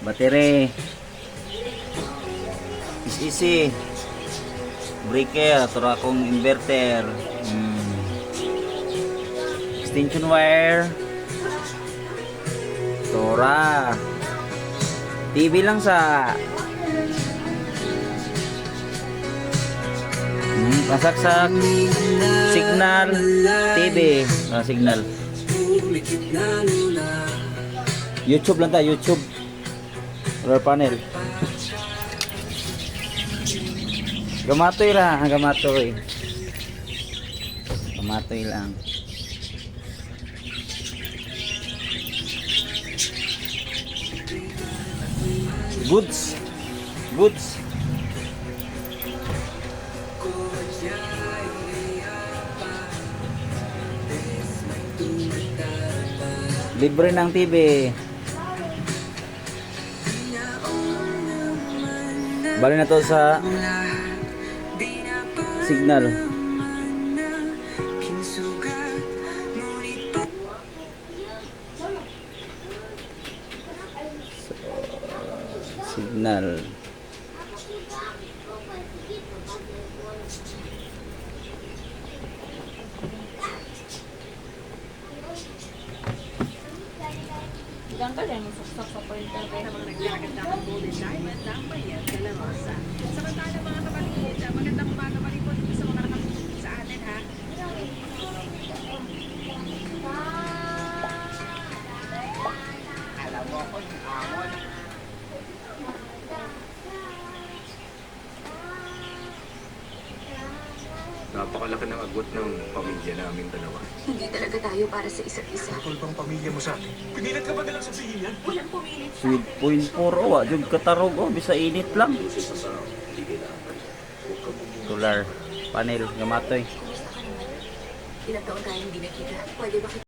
battery, easy, breaker, tura akong inverter, extension wire, tura, TV lang sa pasaksak, signal, TV, signal. YouTube lang tayo, YouTube. Solar panel. Gamatoy lang, gamatoy. Gamatoy lang. Goods. Goods. Libre ng TV. Bali na to sa signal. Signal. Diyan ka lang, isaksak sa pointer. Kaya mga nagkakaganda ng Golden Diamond ng Bayan de la Rosa. Samantala mga kapatid, magandang umaga pa rin po dito sa mga nakatutok sa atin ha. Alam mo ako, amon. Napakalaki ng agwat ng pamilya naming dalawa. Hindi talaga tayo para sa isa't isa. Tungkol bang pamilya mo sa akin? Pinilit ka ba nalang sabihin yan? Walang pumilit sa Sweet point 4 oh, jud katarog oh, bisa init lang. Solar panel, gamatoy. Ilang taon tayo hindi nakita. Pwede ba